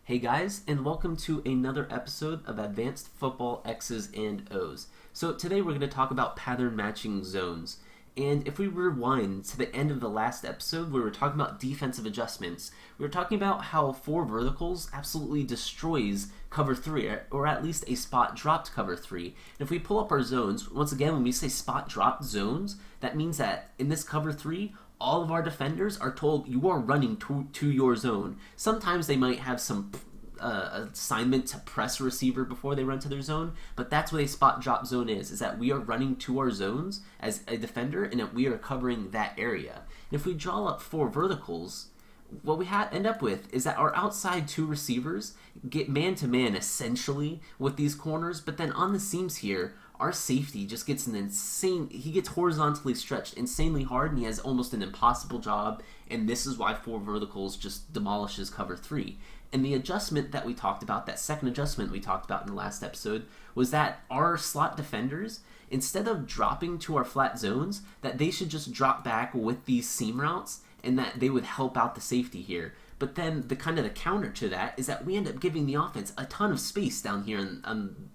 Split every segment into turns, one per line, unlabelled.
Hey guys, and welcome to another episode of Advanced Football X's and O's. So today we're going to talk about pattern matching zones. And if we rewind to the end of the last episode where we were talking about defensive adjustments, we were talking about how 4 verticals absolutely destroys cover 3, or at least a spot dropped cover 3. And if we pull up our zones, once again, when we say spot dropped zones, that means that in this cover 3, all of our defenders are told you are running to your zone. Sometimes they might have some assignment to press a receiver before they run to their zone, but that's what a spot drop zone is that we are running to our zones as a defender and that we are covering that area. And if we draw up 4 verticals, what we end up with is that our outside 2 receivers get man-to-man essentially with these corners, but then on the seams here, our safety just gets he gets horizontally stretched insanely hard, and he has almost an impossible job, and this is why 4 verticals just demolishes cover 3. And the adjustment that we talked about, that second adjustment we talked about in the last episode, was that our slot defenders, instead of dropping to our flat zones, that they should just drop back with these seam routes, and that they would help out the safety here. But then the counter to that is that we end up giving the offense a ton of space down here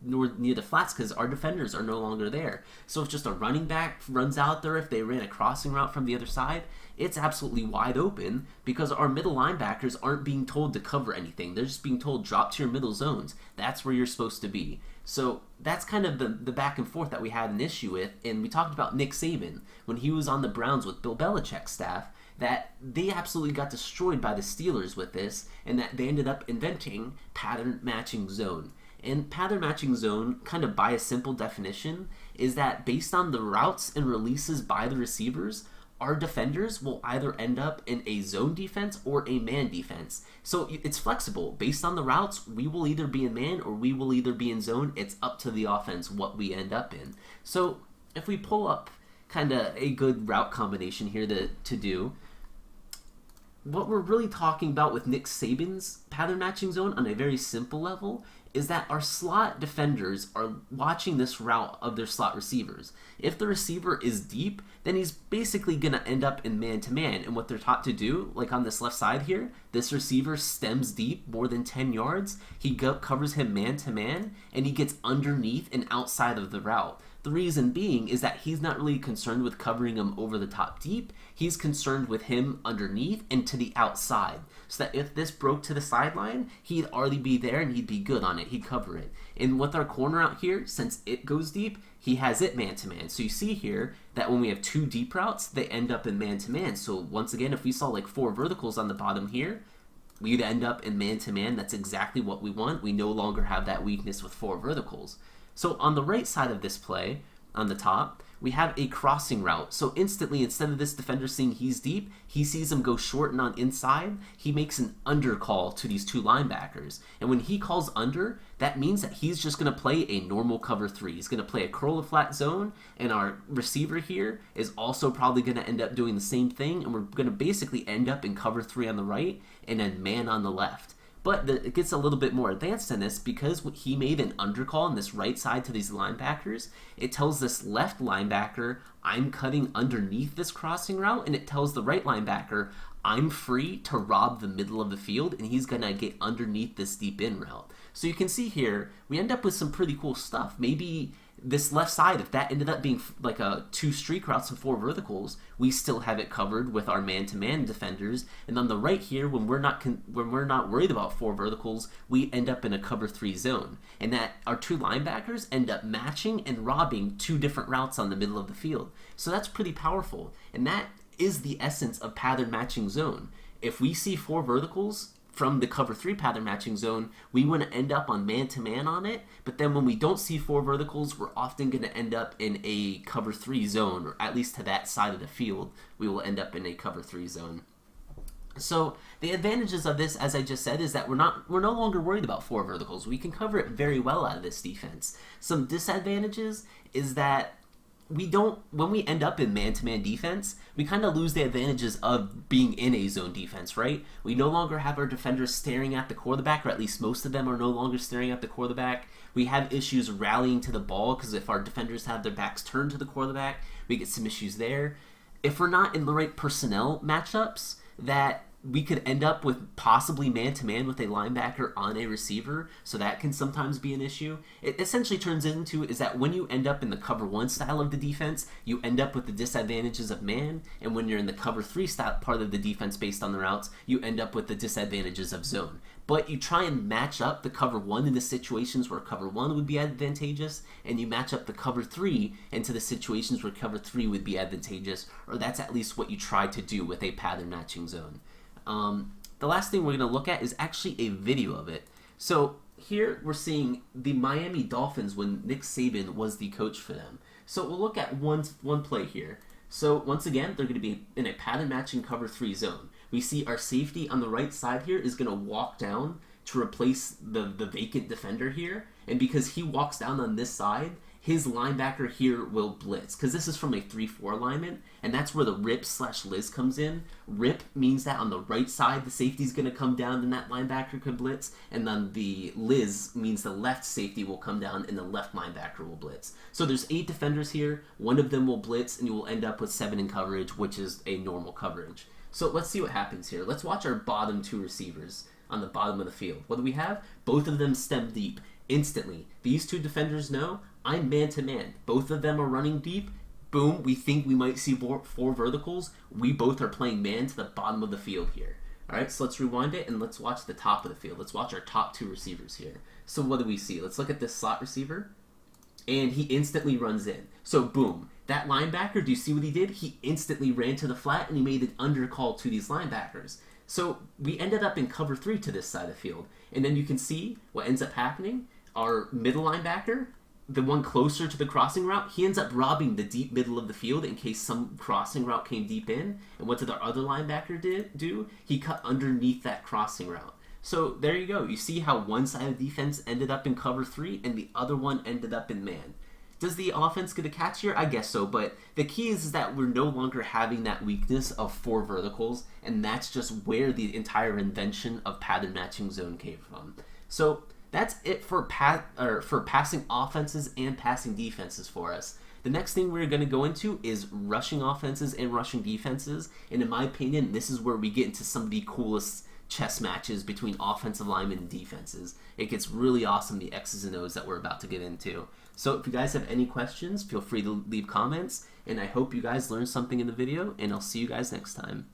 near the flats because our defenders are no longer there. So if just a running back runs out there, if they ran a crossing route from the other side, it's absolutely wide open because our middle linebackers aren't being told to cover anything. They're just being told drop to your middle zones. That's where you're supposed to be. So that's kind of the back and forth that we had an issue with. And we talked about Nick Saban when he was on the Browns with Bill Belichick's staff, that they absolutely got destroyed by the Steelers with this, and that they ended up inventing pattern matching zone. And pattern matching zone, kind of by a simple definition, is that based on the routes and releases by the receivers, our defenders will either end up in a zone defense or a man defense. So it's flexible. Based on the routes, we will either be in man or we will either be in zone. It's up to the offense what we end up in. So if we pull up kind of a good route combination here to do, what we're really talking about with Nick Saban's pattern matching zone on a very simple level is that our slot defenders are watching this route of their slot receivers. If the receiver is deep, then he's basically going to end up in man-to-man. And what they're taught to do, like on this left side here, this receiver stems deep more than 10 yards. He covers him man-to-man, and he gets underneath and outside of the route. The reason being is that he's not really concerned with covering him over the top deep. He's concerned with him underneath and to the outside. So that if this broke to the sideline, he'd already be there and he'd be good on it. He'd cover it. And with our corner out here, since it goes deep, he has it man-to-man. So you see here that when we have 2 deep routes, they end up in man-to-man. So once again, if we saw like 4 verticals on the bottom here, we'd end up in man-to-man. That's exactly what we want. We no longer have that weakness with 4 verticals. So on the right side of this play, on the top, we have a crossing route. So instantly, instead of this defender seeing he's deep, he sees him go short and on inside. He makes an under call to these 2 linebackers. And when he calls under, that means that he's just going to play a normal cover 3. He's going to play a curl of flat zone, and our receiver here is also probably going to end up doing the same thing, and we're going to basically end up in cover 3 on the right and then man on the left. But it gets a little bit more advanced than this because he made an undercall on this right side to these linebackers. It tells this left linebacker, I'm cutting underneath this crossing route, and it tells the right linebacker, I'm free to rob the middle of the field, and he's going to get underneath this deep in route. So you can see here, we end up with some pretty cool stuff. Maybe this left side, if that ended up being like a 2 streak routes and 4 verticals, we still have it covered with our man-to-man defenders. And on the right here, when we're not worried about 4 verticals, we end up in a cover 3 zone, and that our 2 linebackers end up matching and robbing 2 different routes on the middle of the field. So that's pretty powerful, and that is the essence of pattern matching zone. If we see 4 verticals from the cover 3 pattern matching zone, we want to end up on man-to-man on it, but then when we don't see 4 verticals, we're often going to end up in a cover 3 zone, or at least to that side of the field, we will end up in a cover 3 zone. So the advantages of this, as I just said, is that we're no longer worried about 4 verticals. We can cover it very well out of this defense. Some disadvantages is that when we end up in man-to-man defense, we kind of lose the advantages of being in a zone defense, right? We no longer have our defenders staring at the quarterback, or at least most of them are no longer staring at the quarterback. We have issues rallying to the ball because if our defenders have their backs turned to the quarterback, we get some issues there. If we're not in the right personnel matchups, that we could end up with possibly man-to-man with a linebacker on a receiver, so that can sometimes be an issue. It essentially turns into is that when you end up in the cover 1 style of the defense, you end up with the disadvantages of man, and when you're in the cover 3 style part of the defense based on the routes, you end up with the disadvantages of zone. But you try and match up the cover 1 into situations where cover 1 would be advantageous, and you match up the cover 3 into the situations where cover 3 would be advantageous, or that's at least what you try to do with a pattern matching zone. The last thing we're going to look at is actually a video of it. So here we're seeing the Miami Dolphins when Nick Saban was the coach for them. So we'll look at one play here. So once again, they're going to be in a pattern matching cover 3 zone. We see our safety on the right side here is going to walk down to replace the vacant defender here. And because he walks down on this side, his linebacker here will blitz, because this is from a 3-4 alignment, and that's where the rip/Liz comes in. Rip means that on the right side, the safety's going to come down and that linebacker could blitz, and then the Liz means the left safety will come down and the left linebacker will blitz. So there's 8 defenders here, one of them will blitz, and you will end up with 7 in coverage, which is a normal coverage. So let's see what happens here. Let's watch our bottom 2 receivers on the bottom of the field. What do we have? Both of them stem deep. Instantly, these 2 defenders know I'm man-to-man. Both of them are running deep. Boom, we think we might see 4 verticals. We both are playing man to the bottom of the field here. All right, so let's rewind it and let's watch the top of the field. Let's watch our top 2 receivers here. So what do we see? Let's look at this slot receiver, and he instantly runs in. So boom, that linebacker, do you see what he did? He instantly ran to the flat and he made an undercall to these linebackers. So we ended up in cover 3 to this side of the field. And then you can see what ends up happening. Our middle linebacker, the one closer to the crossing route, he ends up robbing the deep middle of the field in case some crossing route came deep in. And what did our other linebacker do? He cut underneath that crossing route. So there you go. You see how one side of the defense ended up in cover 3 and the other one ended up in man. Does the offense get a catch here? I guess so, but the key is that we're no longer having that weakness of 4 verticals, and that's just where the entire invention of pattern matching zone came from. So that's it for passing offenses and passing defenses for us. The next thing we're going to go into is rushing offenses and rushing defenses, and in my opinion, this is where we get into some of the coolest chess matches between offensive linemen and defenses. It gets really awesome, the X's and O's that we're about to get into. So if you guys have any questions, feel free to leave comments, and I hope you guys learned something in the video, and I'll see you guys next time.